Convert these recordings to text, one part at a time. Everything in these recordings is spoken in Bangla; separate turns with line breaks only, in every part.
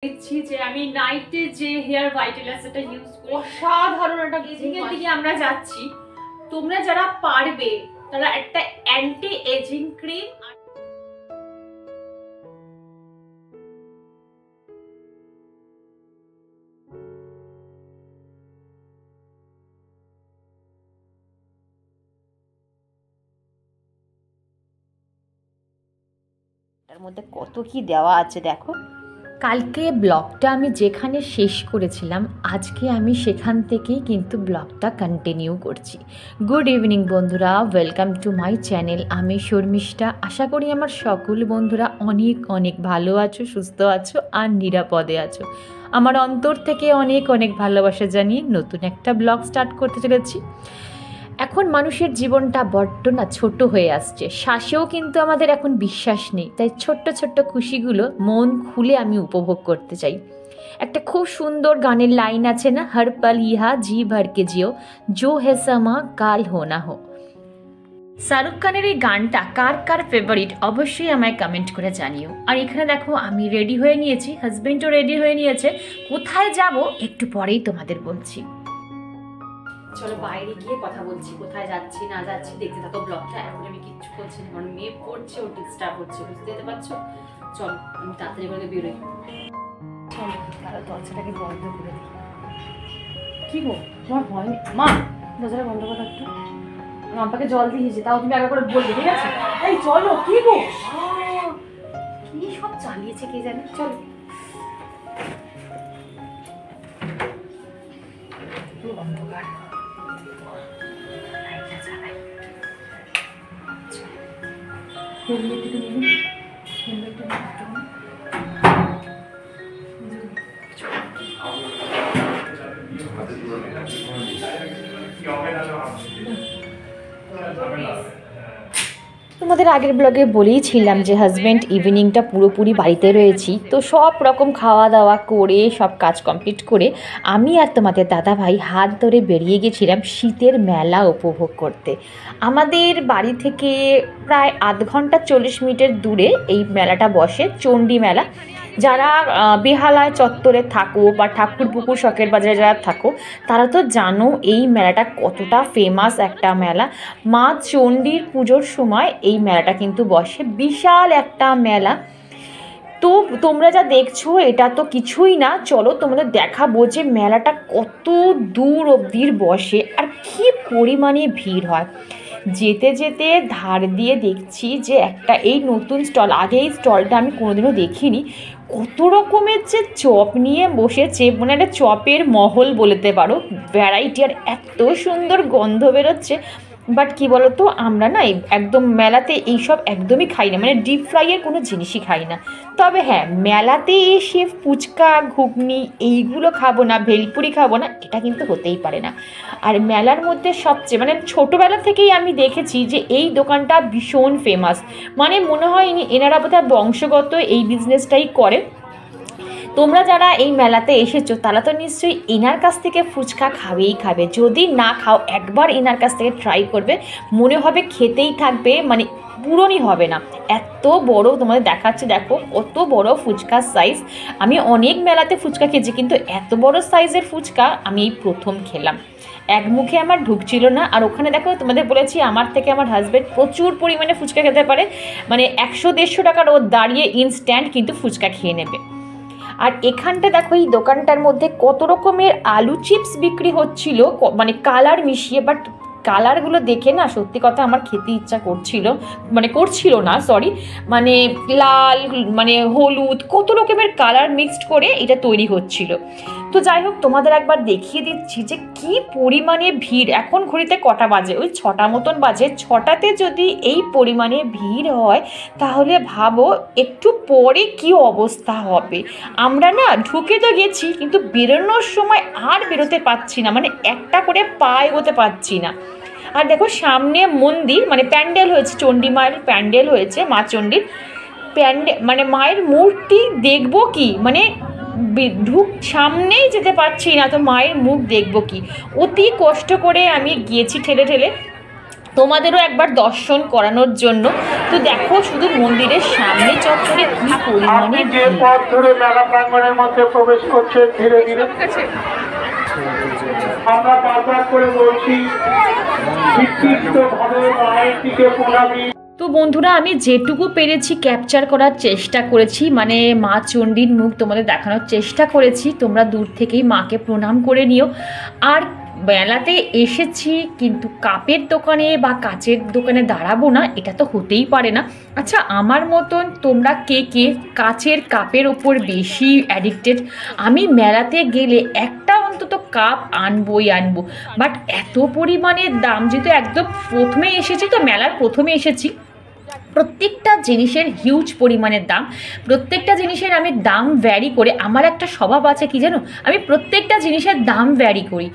দিচ্ছি যে আমি নাইটে যে হেয়ার ভাইটালাইজারটা ইউজ করি, অসাধারণ একটা এজিং এর দিকে আমরা যাচ্ছি। তোমরা যারা পারবে তারা একটা অ্যান্টি এজিং ক্রিম
তার মধ্যে কত কি দেওয়া আছে দেখো। কালকে ব্লগটা আমি যেখানে শেষ করেছিলাম আজকে আমি সেখান থেকেই কিন্তু ব্লগটা কন্টিনিউ করছি। গুড ইভিনিং বন্ধুরা, ওয়েলকাম টু মাই চ্যানেল। আমি শর্মিষ্ঠা। আশা করি আমার সকল বন্ধুরা অনেক অনেক ভালো আছো, সুস্থ আছো আর নিরাপদে আছো। আমার অন্তর থেকে অনেক অনেক ভালোবাসা জানিয়ে নতুন একটা ব্লগ স্টার্ট করতে চলেছি। এখন মানুষের জীবনটা বড্ড না ছোট হয়ে আসছে, শ্বাসেও কিন্তু আমাদের এখন বিশ্বাস নেই। তাই ছোট্ট ছোট্ট খুশিগুলো মন খুলে আমি উপভোগ করতে চাই। একটা খুব সুন্দর গানের লাইন আছে না, হর পল ইহা জি ভর কে জিও, জো হে সমা কাল হো না হো। শাহরুখ খানের এই গানটা কার কার ফেভারিট অবশ্যই আমায় কমেন্ট করে জানিও। আর এখানে দেখো আমি রেডি হয়ে নিয়েছি, হাজবেন্ডও রেডি হয়ে নিয়েছে। কোথায় যাব একটু পরেই তোমাদের বলছি। চলো বাইরে গিয়ে কথা বলছি, কোথায় যাচ্ছি না যাচ্ছি দেখতে থাকো ব্লগটা। এখন আমি কিচ্ছু করছি না, কারণ মেয়ে পড়ছে, ও ডিস্টার্ব হচ্ছে, বুঝতে পারছো। চলো আমি তাড়াতাড়ি করে বেরোই। চলো তারা দরজাটাকে বন্ধ করে দিই। কি গো তোমার ভয় নেই? মা দরজাটা বন্ধ করো একটু। আমি আপাকে জল দিয়েছি, তাও তুমি একবার করে বলবে, ঠিক আছে? এই চলো। কি গো কি সব চালিয়েছে কে জানে। চলো অন্ধকার। তোমাদের আগের ব্লগে বলেইছিলাম যে হাজব্যান্ড ইভিনিংটা পুরোপুরি বাড়িতে রয়েছি, তো সব রকম খাওয়া দাওয়া করে সব কাজ কমপ্লিট করে আমি আর তোমাদের দাদা ভাই হাত ধরে বেরিয়ে গেছিলাম শীতের মেলা উপভোগ করতে। আমাদের বাড়ি থেকে প্রায় আধ ঘন্টা 40 মিনিটের দূরে এই মেলাটা বসে, চণ্ডী মেলা। যারা বেহালায় চত্বরে থাকো বা ঠাকুরপুকুর শখের বাজারে যারা থাকো তারা তো জানো এই মেলাটা কতটা ফেমাস একটা মেলা। মা চণ্ডীর পুজোর সময় এই মেলাটা কিন্তু বসে, বিশাল একটা মেলা। তো তোমরা যা দেখছো এটা তো কিছুই না, চলো তোমাদের দেখাবো যে মেলাটা কত দূর অবধির বসে আর কী পরিমাণে ভিড় হয়। যেতে যেতে ধার দিয়ে দেখছি যে একটা এই নতুন স্টল, আগে এই স্টলটা আমি কোনোদিনও দেখিনি। কত রকমের যে চপ নিয়ে বসেছে, মানে একটা চপের মহল বলতে পারো, ভ্যারাইটি। আর এত সুন্দর গন্ধ বেরোচ্ছে। বাট কী বলো তো, আমরা না একদম মেলাতে এইসব একদমই খাই না, মানে ডিপ ফ্রাইয়ের কোনো জিনিসই খাই না। তবে হ্যাঁ, মেলাতে এসে ফুচকা ঘুগনি এইগুলো খাবো না, ভেলপুরি খাবো না, এটা কিন্তু হতেই পারে না। আর মেলার মধ্যে সবচেয়ে মানে ছোটোবেলা থেকেই আমি দেখেছি যে এই দোকানটা ভীষণ ফেমাস। মানে মনে হয় এনারা বোধহয় বংশগত এই বিজনেসটাই করে। তোমরা যারা এই মেলাতে এসেছো তারা তো নিশ্চয়ই এনার কাছ থেকে ফুচকা খাবে। যদি না খাও একবার এনার কাছ থেকে ট্রাই করবে, মনে হবে খেতেই থাকবে, মানে পূরণই হবে না। এত বড় তোমাদের দেখাচ্ছে, দেখো কত বড় ফুচকার সাইজ। আমি অনেক মেলাতে ফুচকা খেয়েছি, কিন্তু এত বড় সাইজের ফুচকা আমি এই প্রথম খেলাম। এক মুখে আমার ঢুকছিল না। আর ওখানে দেখো তোমাদের বলেছি আমার থেকে আমার হাজব্যান্ড প্রচুর পরিমাণে ফুচকা খেতে পারে, মানে 100-150 টাকার ও দাঁড়িয়ে ইনস্ট্যান্ট কিন্তু ফুচকা খেয়ে নেবে। আর এখানটা দেখো এই দোকানটার মধ্যে কত রকমের আলু চিপস বিক্রি হচ্ছিল, মানে কালার মিশিয়ে। বাট কালারগুলো দেখে না সত্যি কথা আমার খেতে ইচ্ছা করছিল না, মানে লাল, মানে হলুদ, কত রকমের কালার মিক্সড করে এটা তৈরি হচ্ছিল। তো যাই হোক, তোমাদের একবার দেখিয়ে দিচ্ছি যে কি পরিমাণে ভিড়। এখন ঘড়িতে কটা বাজে? ওই 6টা মতন বাজে। 6টাতে যদি এই পরিমাণে ভিড় হয় তাহলে ভাবো একটু পরে কি অবস্থা হবে। আমরা না ঢুকে তো গেছি, কিন্তু বেরোনোর সময় আর বেরোতে পারছি না, মানে একটা করে পা এগোতে পারছি না। আর দেখো সামনে মন্দির, মানে প্যান্ডেল হয়েছে, চণ্ডী মায়ের প্যান্ডেল হয়েছে, মা চণ্ডীর প্যান্ডেল, মানে মায়ের মূর্তি দেখবো কি, মানে সামনেই যেতে পারছি না, তো মায়ের মুখ দেখবো কি। অতি কষ্ট করে আমি গিয়েছি ঠেলে ঠেলে। তোমাদেরও একবার দর্শন করানোর জন্য। তো দেখো শুধু মন্দিরের সামনে চত্বরে কি পরিমাণে
যে পথ ধরে মেলা প্রাঙ্গণের মধ্যে প্রবেশ করছে ধীরে ধীরে, আমরা বারবার করে বলছি বিক্ষিপ্তভাবে মায়ের দিকে প্রণামী।
তো বন্ধুরা আমি যেটুকু পেরেছি ক্যাপচার করার চেষ্টা করেছি, মানে মা চণ্ডীর মুখ তোমাদের দেখানোর চেষ্টা করেছি। তোমরা দূর থেকেই মাকে প্রণাম করে নিও। আর মেলাতে এসেছি কিন্তু কাপের দোকানে বা কাচের দোকানে দাঁড়াবো না, এটা তো হতেই পারে না। আচ্ছা আমার মতন তোমরা কে কে কাচের কাপের ওপর বেশি অ্যাডিক্টেড? আমি মেলাতে গেলে একটা অন্তত কাপ আনবই আনবো, বাট এত পরিমাণে দাম, যেহেতু একদম প্রথমে এসেছি, তো মেলার প্রথমে এসেছি, প্রত্যেকটা জিনিসের হিউজ পরিমাণের দাম। প্রত্যেকটা জিনিসের আমি দাম ভ্যারি করে, আমার একটা স্বভাব আছে কি জানো, আমি প্রত্যেকটা জিনিসের দাম ভ্যারি করি।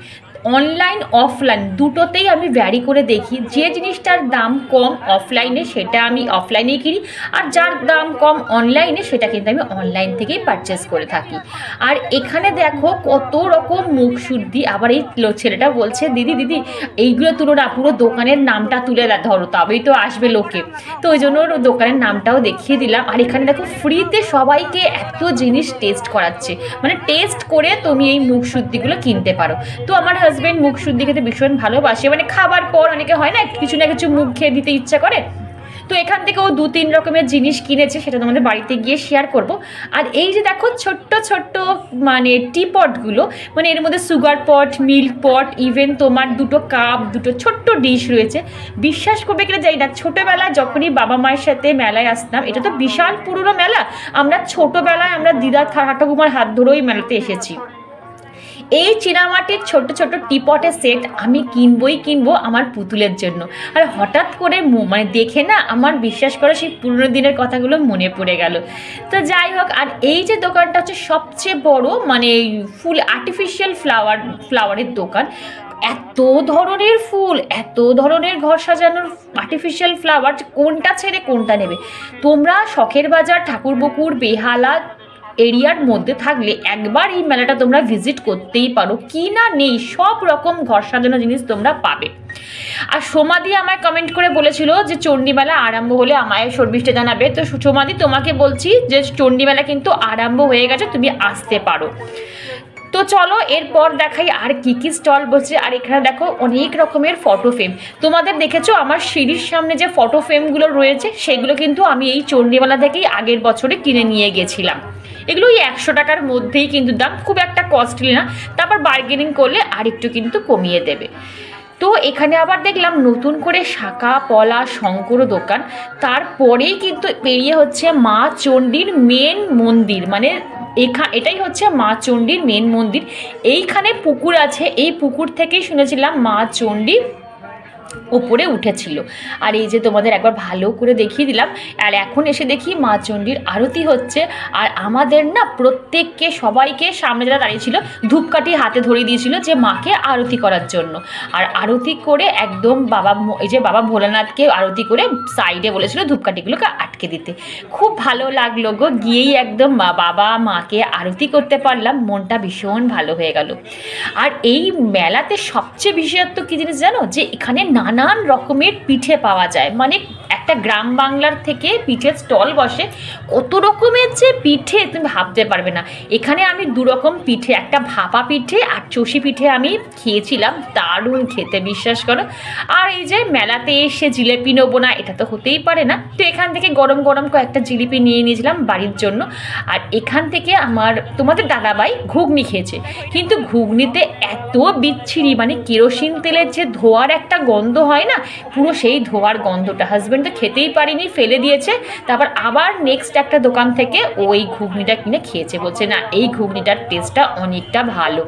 অনলাইন অফলাইন দুটোতেই আমি ভ্যারি করে দেখি, যে জিনিসটার দাম কম অফলাইনে সেটা আমি অফলাইনেই কিনি, আর যার দাম কম অনলাইনে সেটা কিন্তু আমি অনলাইন থেকেই পারচেস করে থাকি। আর এখানে দেখো কত রকম মুখশুদ্ধি। আবার এই ছেলেটা বলছে দিদি দিদি এইগুলো তুলো না, পুরো দোকানের নামটা তুলে ধরো, তবেই তো আসবে লোকে। তো ওই জন্য দোকানের নামটাও দেখিয়ে দিলাম। আর এখানে দেখো ফ্রিতে সবাইকে এত জিনিস টেস্ট করাচ্ছে, মানে টেস্ট করে তুমি এই মুখশুদ্ধিগুলো কিনতে পারো। তো আমার হাজব্যান্ড মুখশুদ্ধি খেতে ভীষণ ভালোবাসে, মানে খাবার পর অনেকে হয় না কিছু না কিছু মুখ খেয়ে দিতে ইচ্ছা করে, তো এখান থেকে ও 2-3 রকমের জিনিস কিনেছে, সেটা তোমাদের বাড়িতে গিয়ে শেয়ার করব। আর এই যে দেখো ছোট্ট ছোট্ট মানে টি পটগুলো, মানে এর মধ্যে সুগার পট, মিল্ক পট, ইভেন তোমার 2টো কাপ, 2টো ছোট্ট ডিশ রয়েছে। বিশ্বাস করবে কিনা যাই না, ছোটোবেলায় যখনই বাবা মায়ের সাথে মেলায় আসতাম, এটা তো বিশাল পুরনো মেলা, আমরা ছোটোবেলায় আমরা দিদা ঠাকুমার হাত ধরেই মেলাতে এসেছি। এই চীনামাটির ছোট ছোট টিপটের সেট আমি কিনবো আমার পুতুলের জন্য। আর হঠাৎ করে মানে দেখে না আমার বিশ্বাস করে সেই পুরনো দিনের কথাগুলো মনে পড়ে গেল। তো যাই হোক, আর এই যে দোকানটা হচ্ছে সবচেয়ে বড়, মানে ফুল আর্টিফিশিয়াল ফ্লাওয়ারের দোকান। এত ধরনের ফুল, এত ধরনের ঘর সাজানোর আর্টিফিশিয়াল ফ্লাওয়ার, কোনটা ছেড়ে কোনটা নেবে। তোমরা শখের বাজার, ঠাকুরবকুর, বেহালা এরিয়ার মধ্যে থাকলে একবার এই মেলাটা তোমরা ভিজিট করতেই পারো। কি না নেই, সব রকম ঘর সাজানো জিনিস তোমরা পাবে। আর সোমাদি আমায় কমেন্ট করে বলেছিল যে চণ্ডীমেলা আরম্ভ হলে আমায় সর্বিষ্ঠে জানাবে। তো সোমাদি তোমাকে বলছি যে চণ্ডীমেলা কিন্তু আরম্ভ হয়ে গেছে, তুমি আসতে পারো। তো চলো এরপর দেখাই আর কি কি স্টল বসছে। আর এখানে দেখো অনেক রকমের ফটো ফ্রেম। তোমাদের দেখেছো আমার সিঁড়ির সামনে যে ফটো ফ্রেমগুলো রয়েছে, সেগুলো কিন্তু আমি এই চণ্ডীমেলা থেকেই আগের বছরে কিনে নিয়ে গেছিলাম। এগুলো ওই 100 টাকার মধ্যেই কিন্তু দাম, খুব একটা কস্টলি না। তারপর বার্গেনিং করলে আরেকটু কিন্তু কমিয়ে দেবে। তো এখানে আবার দেখলাম নতুন করে শাঁখা পলা শঙ্কর দোকান। তারপরেই কিন্তু পেরিয়ে হচ্ছে মা চণ্ডীর মেন মন্দির, মানে এটাই হচ্ছে মা চণ্ডীর মেন মন্দির। এইখানে পুকুর আছে, এই পুকুর থেকেই শুনেছিলাম মা চণ্ডী ওপরে উঠেছিল। আর এই যে তোমাদের একবার ভালো করে দেখিয়ে দিলাম। আর এখন এসে দেখি মা চণ্ডীর আরতি হচ্ছে। আর আমাদের না প্রত্যেককে সবাইকে সামনে যারা দাঁড়িয়েছিল ধূপকাঠি হাতে ধরিয়ে দিয়েছিল যে মাকে আরতি করার জন্য। আর আরতি করে একদম এই যে বাবা ভোলানাথকে আরতি করে সাইডে বলেছিল ধূপকাঠিগুলোকে আটকে দিতে। খুব ভালো লাগলো গো, গিয়েই একদম বাবা মাকে আরতি করতে পারলাম, মনটা ভীষণ ভালো হয়ে গেল। আর এই মেলাতে সবচেয়ে বিশেষত্ব কী জিনিস জানো, যে এখানে নানান রকমের পিঠে পাওয়া যায়। মানে একটা গ্রাম বাংলার থেকে পিঠের স্টল বসে, কত রকমের যে পিঠে তুমি ভাবতে পারবে না। এখানে আমি 2 রকম পিঠে, একটা ভাপা পিঠে আর চষি পিঠে আমি খেয়েছিলাম, দারুণ খেতে বিশ্বাস করো। আর এই যে মেলাতে এসে জিলেপি নেবো না, এটা তো হতেই পারে না। তো এখান থেকে গরম গরম কয়েকটা জিলিপি নিয়ে নিয়েছিলাম বাড়ির জন্য। আর এখান থেকে তোমাদের দাদাভাই ঘুগনি খেয়েছে, কিন্তু ঘুগনিতে এত বিচ্ছিরি, মানে কেরোসিন তেলের যে ধোয়ার একটা গন্ধ হয় না, পুরো সেই ধোয়ার গন্ধটা হাজব্যান্ড তো খেতেই পারিনি, ফেলে দিয়েছে। তারপর আবার নেক্সট একটা দোকান থেকে ওই ঘুগনিটা কিনে খেয়েছে, বলছে না এই ঘুগনিটার টেস্টটা অনেকটা ভালো।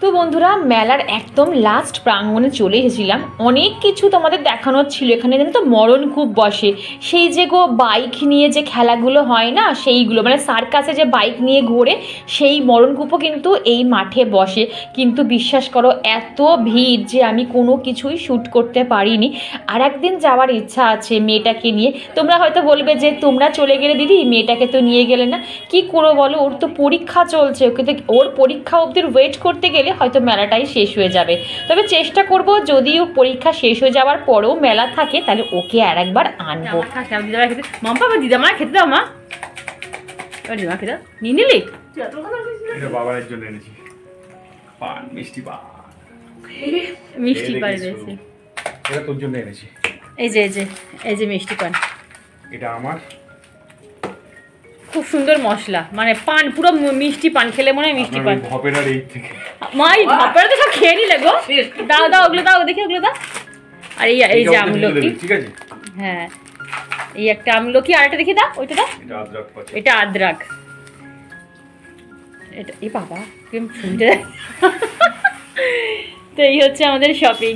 তো বন্ধুরা মেলার একদম লাস্ট প্রাঙ্গণে চলে এসেছিলাম। অনেক কিছু তোমাদের দেখানোর ছিল। এখানে কিন্তু মরণকূপ বসে, সেই যে বাইক নিয়ে যে খেলাগুলো হয় না সেইগুলো, মানে সার্কাসে যে বাইক নিয়ে ঘোরে সেই মরণকূপও কিন্তু এই মাঠে বসে। কিন্তু বিশ্বাস করো এত ভিড় যে আমি কোনো কিছুই শ্যুট করতে পারিনি। আর একদিন যাওয়ার ইচ্ছা আছে মেয়েটাকে নিয়ে। তোমরা হয়তো বলবে যে তোমরা চলে গেলে দিদি মেয়েটাকে তো নিয়ে গেলে না। কি করো বলো, ওর তো পরীক্ষা চলছে, ওকে তো ওর পরীক্ষা অবধি ওয়েট করতে গেলে গেলে হয়তো মেলাটাই শেষ হয়ে যাবে। তবে চেষ্টা করব যদিও পরীক্ষা শেষ হয়ে যাওয়ার পরেও মেলা থাকে তাহলে ওকে আর একবার আনবো। মাম্পা আমার দিদামা খেতে দাও, মা দিদামা খেতে নিয়ে নিলি?
বাবার জন্য এনেছি পান, মিষ্টি পান,
মিষ্টি পান এনেছি,
এটা তোর জন্য এনেছি।
এই যে এই যে মিষ্টি পান,
এটা আমার।
খুব সুন্দর মশলা, মানে পান পুরো মিষ্টি পান, খেলে মনে হয় মিষ্টি পান।
ভপেরার এই থেকে
মাই ভপেরা তো সব খেয়ে নিলে গো। দাও দাও ওগুলো দাও, দেখি ওগুলো দাও। আর এই যে আমলকি, ঠিক আছে, হ্যাঁ এই একটা আমলকি, আর একটা দেখি দাও, ওইটা দাও, এটা আদ্রক, এটা এই বাবা কেমন শুনতে। তো এই হচ্ছে আমাদের শপিং,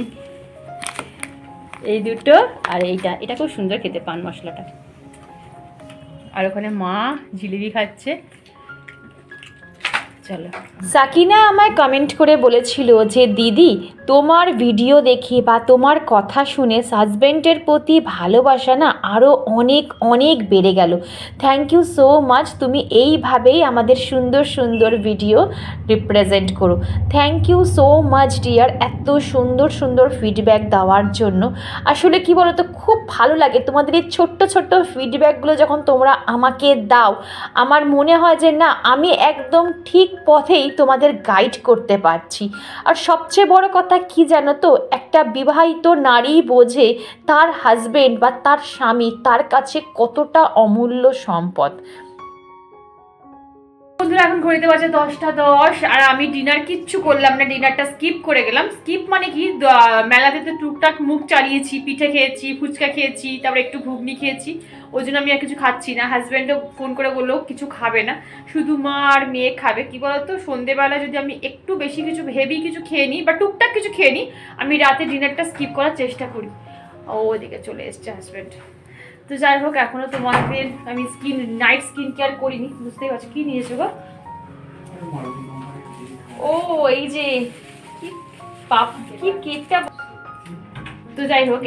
এই দুটো আর এটা খুব সুন্দর খেতে পান মশলাটা। আর ওখানে মা জিলিপি খাচ্ছে। চলো, সাকিনা আমায় কমেন্ট করে বলেছিল যে দিদি তোমার ভিডিও দেখে বা তোমার কথা শুনে হাজব্যান্ডের প্রতি ভালোবাসা না আরও অনেক অনেক বেড়ে গেল। থ্যাংক ইউ সো মাচ, তুমি এইভাবেই আমাদের সুন্দর সুন্দর ভিডিও রিপ্রেজেন্ট করো। Thank you so much dear, এত সুন্দর সুন্দর ফিডব্যাক দেওয়ার জন্য। আসলে কি বলো তো, খুব ভালো লাগে তোমাদের এই ছোট্ট ছোট্ট ফিডব্যাকগুলো যখন তোমরা আমাকে দাও, আমার মনে হয় যে না আমি একদম ঠিক পথেই তোমাদের গাইড করতে পারছি। আর সবচেয়ে বড় কথা কি জানো তো, একটা বিবাহিত নারী বোঝে তার হাজবেন্ড বা তার স্বামী তার কাছে কতটা অমূল্য সম্পদ। বন্ধুরা এখন ঘড়িতে বাজে 10:10 আর আমি ডিনার কিচ্ছু করলাম না, ডিনারটা স্কিপ করে গেলাম। স্কিপ মানে কি, মেলাতে তো টুকটাক মুখ চালিয়েছি, পিঠে খেয়েছি, ফুচকা খেয়েছি, তারপরে একটু ঘুগনি খেয়েছি, ওই জন্য আমি আর কিছু খাচ্ছি না। হাজব্যান্ডও ফোন করে বললো কিছু খাবে না, শুধু মা আর মেয়ে খাবে। কি বলতো, সন্ধেবেলা যদি আমি একটু বেশি কিছু হেভি কিছু খেয়ে নিই বা টুকটাক কিছু খেয়ে নিই, আমি রাতে ডিনারটা স্কিপ করার চেষ্টা করি। ওদিকে চলে এসছে হাজব্যান্ড। তো যাই হোক, এখনো তোমাদের আমি নাইট স্কিন কেয়ার করিনি, বুঝতেই পারছি। কি নিয়েছো গো? ও এই যে কি কেকটা। তো যাই হোক,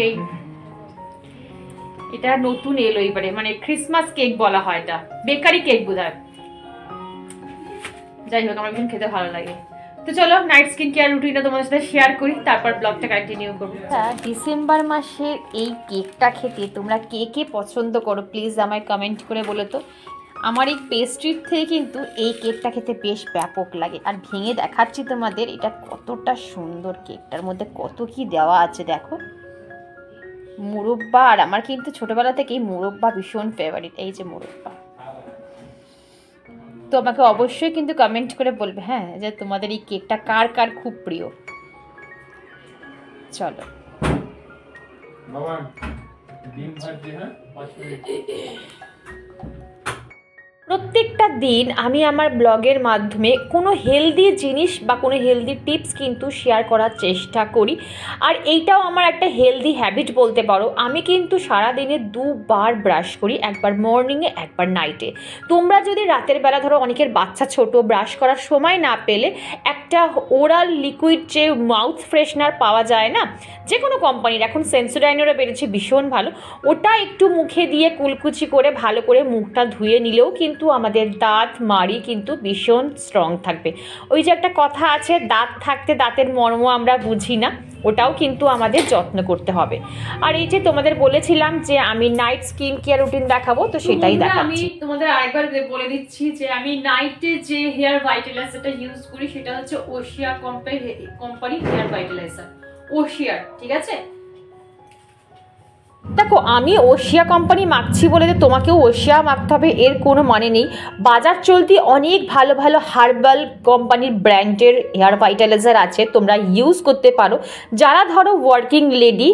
এটা নতুন এলো এবারে, মানে ক্রিসমাস কেক বলা হয়, এটা বেকারি কেক বোধহয়। যাই হোক, আমার ভীষণ খেতে ভালো লাগে। তো চলো নাইট স্কিন কেয়ার রুটিনটা তোমাদের সাথে শেয়ার করি, তারপর ব্লগটা কন্টিনিউ করবো। হ্যাঁ, ডিসেম্বর মাসের এই কেকটা খেতে তোমরা কে কে পছন্দ করো প্লিজ আমায় কমেন্ট করে বলো তো। আমার এই পেস্ট্রির থেকে কিন্তু এই কেকটা খেতে বেশ ব্যাপক লাগে। আর ভেঙে দেখাচ্ছি তোমাদের এটা কতটা সুন্দর, কেকটার মধ্যে কত কি দেওয়া আছে দেখো। মুরব্বা, আর আমার কিন্তু ছোটবেলা থেকেই মুরব্বা ভীষণ ফেভারিট। এই যে মুরব্বা, তো আমাকে অবশ্যই কিন্তু কমেন্ট করে বলবে হ্যাঁ যে তোমাদের এই কেকটা কার কার খুব প্রিয়। চলো বাবা ডিম ভাজি, হ্যাঁ প্রত্যেকটা দিন আমি আমার ব্লগের মাধ্যমে কোনো হেলদি জিনিস বা কোনো হেলদি টিপস কিন্তু শেয়ার করার চেষ্টা করি। আর এইটাও আমার একটা হেলদি হ্যাবিট বলতে পারো। আমি কিন্তু সারাদিনে দুবার ব্রাশ করি, একবার মর্নিংয়ে একবার নাইটে। তোমরা যদি রাতের বেলা ধরো অনেকের বাচ্চা ছোট, ব্রাশ করার সময় না পেলে একটা ওরাল লিকুইড যে মাউথ ফ্রেশনার পাওয়া যায় না যে কোনো কোম্পানির, এখন সেন্সোডাইনেরও বেরিয়েছে ভীষণ ভালো, ওটা একটু মুখে দিয়ে কুলকুচি করে ভালো করে মুখটা ধুয়ে নিলেও কিন্তু আমাদের দাঁত মাড়ি কিন্তু ভীষণ স্ট্রং থাকবে। ওই যে একটা কথা আছে, দাঁত থাকতে দাঁতের মর্ম আমরা বুঝি না, ওটাও কিন্তু আমাদের যত্ন করতে হবে। আর এই যে তোমাদের বলেছিলাম যে আমি নাইট স্কিন কেয়ার রুটিন দেখাবো, তো সেটাই দেখাচ্ছি।
আমি তোমাদের আরেকবার বলে দিচ্ছি যে আমি নাইটে যে হেয়ার ভাইটালাইজারটা ইউজ করি সেটা হচ্ছে ওশিয়া কোম্পানি হেয়ার ভাইটালাইজার, ওশিয়ার, ঠিক আছে।
দেখো আমি ওশিয়া কোম্পানি মাখছি বলে যে তোমাকেও ওশিয়া মাখতে হবে এর কোনো মানে নেই। বাজার চলতি অনেক ভালো ভালো হার্বাল কোম্পানির ব্র্যান্ডের হেয়ার ভাইটালাইজার আছে, তোমরা ইউজ করতে পারো। যারা ধরো ওয়ার্কিং লেডি,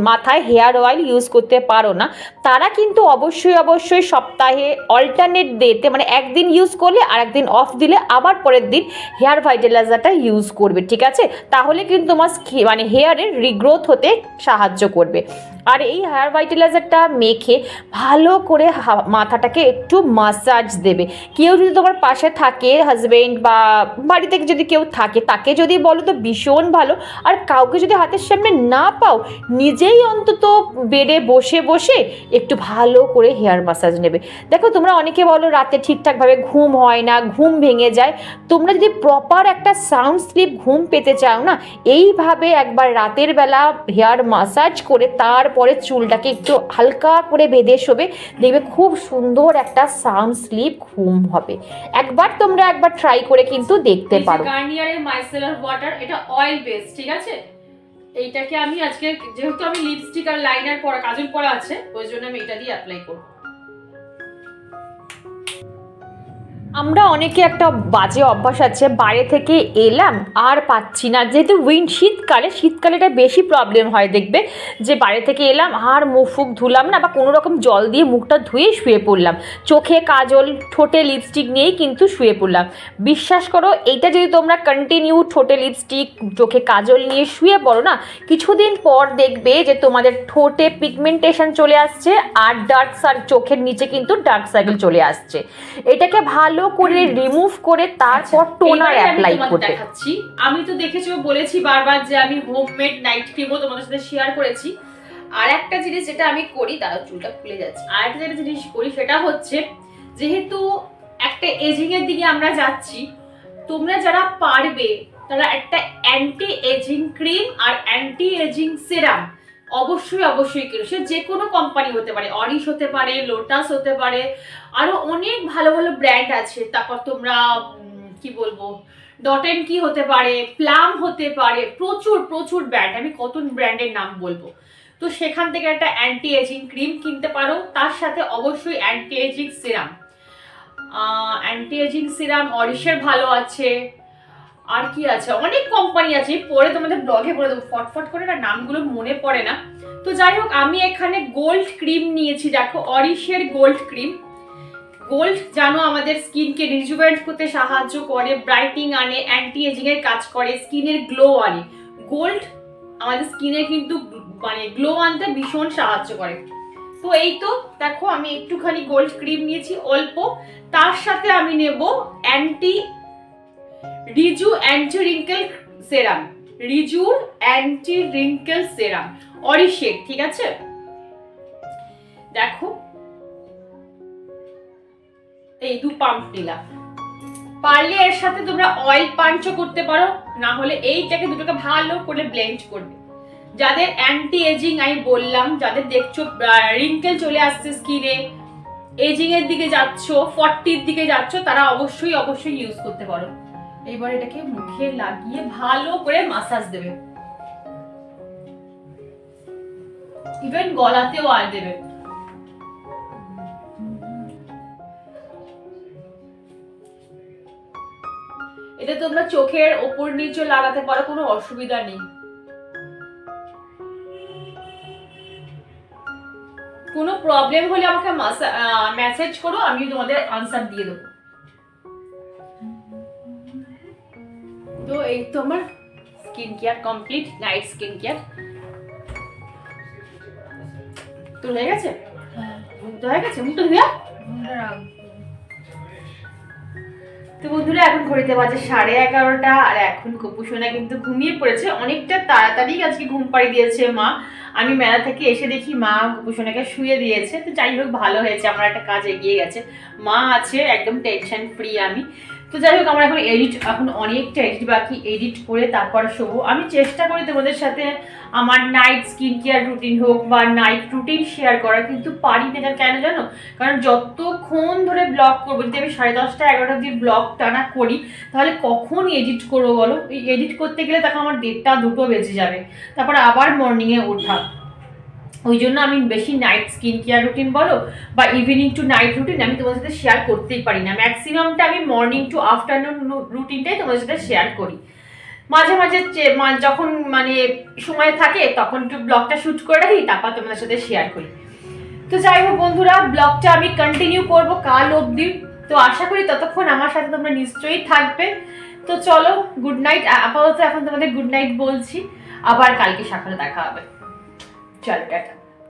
মাথায় হেয়ার অয়েল ইউজ করতে পারো না, তারা কিন্তু অবশ্যই সপ্তাহে অল্টারনেট ডেতে, মানে একদিন ইউজ করলে আর একদিন অফ দিলে আবার পরের দিন হেয়ার ভাইটালাইজারটা ইউজ করবে, ঠিক আছে। তাহলে কিন্তু তোমার মানে হেয়ারের রিগ্রোথ হতে সাহায্য করবে। আর এই হেয়ার ভাইটালাইজারটা মেখে ভালো করে মাথাটাকে একটু মাসাজ দেবে। কেউ যদি তোমার পাশে থাকে, হাজবেন্ড বা বাড়িতে যদি কেউ থাকে, তাকে যদি বলো তো ভীষণ ভালো। আর কাউকে যদি হাতের সামনে না পাও, নিজেই অন্তত বেডে বসে বসে একটু ভালো করে হেয়ার মাসাজ নেবে। দেখো তোমরা অনেকে বলো রাতে ঠিকঠাকভাবে ঘুম হয় না, ঘুম ভেঙে যায়। তোমরা যদি প্রপার একটা সাউন্ড স্লিপ ঘুম পেতে চাও না, এইভাবে একবার রাতের বেলা হেয়ার মাসাজ করে তারপরে চুলটাকে একটু হালকা করে বেঁধে শোবে, দেখবে খুব সুন্দর একটা সাউন্ড স্লিপ ঘুম হবে। তোমরা একবার ট্রাই করে কিন্তু দেখতে পারো।
গার্নিয়ারের মাইসেলার ওয়াটার, এটা অয়েল বেস, ঠিক আছে। এইটাকে আমি আজকে যেহেতু আমি লিপস্টিক আর লাইনার পরা, কাজল পরা আছে, ওই জন্য আমি এটা দিয়ে অ্যাপ্লাই করব।
আমরা অনেকে একটা বাজে অভ্যাস আছে, বাইরে থেকে এলাম আর পাচ্ছি না, যেহেতু শীতকালে এটা বেশি প্রবলেম হয়। দেখবে যে বাইরে থেকে এলাম আর মুখ ফুক ধুলাম না, বা কোনো রকম জল দিয়ে মুখটা ধুয়ে শুয়ে পড়লাম, চোখে কাজল ঠোঁটে লিপস্টিক নিয়েই কিন্তু শুয়ে পড়লাম। বিশ্বাস করো, এইটা যদি তোমরা কন্টিনিউ ঠোঁটে লিপস্টিক চোখে কাজল নিয়ে শুয়ে পড়ো না, কিছুদিন পর দেখবে যে তোমাদের ঠোঁটে পিগমেন্টেশন চলে আসছে আর চোখের নিচে কিন্তু ডার্ক সার্কেল চলে আসছে। এটাকে ভালো করে রিমুভ করে তারপর টোনার অ্যাপ্লাই করতে
দেখাচ্ছি। আমি তো দেখেছো, বলেছি বারবার যে আমি হোমমেড নাইট ক্রিমও তোমাদের সাথে শেয়ার করেছি। আর একটা জিনিস যেটা আমি করি, তার চুলটা খুলে যাচ্ছে, আর একটা যেটা জিনিস করি সেটা হচ্ছে, যেহেতু একটা এজিং এর দিকে আমরা যাচ্ছি, তোমরা যারা পারবে তারা একটা অ্যান্টি এজিং ক্রিম আর অ্যান্টি এজিং সিরাম অবশ্যই কিনো। সে যে কোনো কোম্পানি হতে পারে, অরিশ হতে পারে, লোটাস হতে পারে, আরো অনেক ভালো ভালো ব্র্যান্ড আছে। তারপর তোমরা কি বলবো, ডটেন কি হতে পারে, প্লাম হতে পারে, প্রচুর ব্র্যান্ড, আমি কত ব্র্যান্ডের নাম বলবো। তো সেখান থেকে একটা অ্যান্টি এজিং ক্রিম কিনতে পারো, তার সাথে অবশ্যই anti aging serum. Anti aging serum অরিশের ভালো আছে, আর কি আছে, অনেক কোম্পানি আছে, পরে তোমাদের ব্লগে বলে দেবো, ফটফট করে না নামগুলো মনে পড়ে না। তো যাই হোক, আমি এখানে গোল্ড ক্রিম নিয়েছি, দেখো অরিশের গোল্ড ক্রিম। গোল্ড জানো আমাদের স্কিনকে রিজুভেন্ট করতে সাহায্য করে, ব্রাইটিং আনে, অ্যান্টি এজিং এর কাজ করে, স্কিনের গ্লো আনে। গোল্ড আমাদের স্কিনে কিন্তু মানে গ্লো আনতে ভীষণ সাহায্য করে। তো এই তো দেখো, আমি একটুখানি গোল্ড ক্রিম নিয়েছি অল্প, তার সাথে আমি নেব রিজু অ্যান্টি রিঙ্কেল সেরাম, রিজুর অ্যান্টি রিঙ্কেল সেরাম অরিশের, ঠিক আছে। দেখো এই 2 পাম্প নিলাম। পারলে এর সাথে তোমরা অয়েল পাঞ্চও করতে পারো, না হলে এইটাকে দুটোকে ভালো করে ব্লেন্ড করবে। যাদের অ্যান্টি এজিং আমি বললাম, যাদের দেখছো রিঙ্কেল চলে আসছে স্কিনে, এজিং এর দিকে যাচ্ছ, 40-র দিকে যাচ্ছ, তারা অবশ্যই ইউজ করতে পারো। এবার এটাকে মুখে লাগিয়ে ভালো করে মাসাজ দেবে, ইভেন গলাতেও আর দেবে। এটা তোমরা চোখের ওপর নিচে লাগাতে পারো, কোনো অসুবিধা নেই। কোনো প্রবলেম হলে আমাকে মেসেজ করো, আমি তোমাদের আনসার দিয়ে দেবো। তো এই তো আমার skin care complete, night skin care তো হয়ে গেছে। মুখটা ধুয়ে তো বন্ধুরা, এখন ঘড়িতে বাজে 11:30, আর এখন কুপুসোনা কিন্তু ঘুমিয়ে পড়েছে। অনেকটা তাড়াতাড়ি আজকে ঘুম পাড়িয়ে দিয়েছে মা। আমি মেলা থেকে এসে দেখি মা কুপুসোনাকে শুয়ে দিয়েছে। তো যাই হোক, ভালো হয়েছে, আমার একটা কাজ এগিয়ে গেছে, মা আছে, একদম টেনশন ফ্রি আমি। তো যাই হোক, আমার এখন অনেকটা এডিট বাকি, এডিট করে তারপর শোবো। আমি চেষ্টা করি তোমাদের সাথে আমার নাইট স্কিন কেয়ার রুটিন হোক বা নাইট রুটিন শেয়ার করার, কিন্তু পারি না। কেন জানো? কারণ যতক্ষণ ধরে ব্লগ করবো, যদি আমি 10:30, 11টা অবধি ব্লগ টানা করি, তাহলে কখন এডিট করবো বলো? এই এডিট করতে গেলে তখন আমার 1:30, 2টো বেজে যাবে, তারপর আবার মর্নিংয়ে ওঠা। ওই জন্য আমি বেশি নাইট স্কিন কেয়ার রুটিন বলো বা ইভিনিং টু নাইট রুটিন আমি তোমাদের সাথে শেয়ার করতেই পারি না। ম্যাক্সিমামটা আমি মর্নিং টু আফটারনুন রুটিনটাই তোমাদের সাথে শেয়ার করি। মাঝে মাঝে যখন মানে সময় থাকে তখন একটু ব্লগটা শ্যুট করে রাখি, তারপর তোমাদের সাথে শেয়ার করি। তো যাই হোক বন্ধুরা, ব্লগটা আমি কন্টিনিউ করবো কাল অবধি। তো আশা করি ততক্ষণ আমার সাথে তোমরা নিশ্চয়ই থাকবে। তো চলো, গুড নাইট। আপাতত এখন তোমাদের গুড নাইট বলছি, আবার কালকে সকালে দেখা হবে। চলো, টাটা।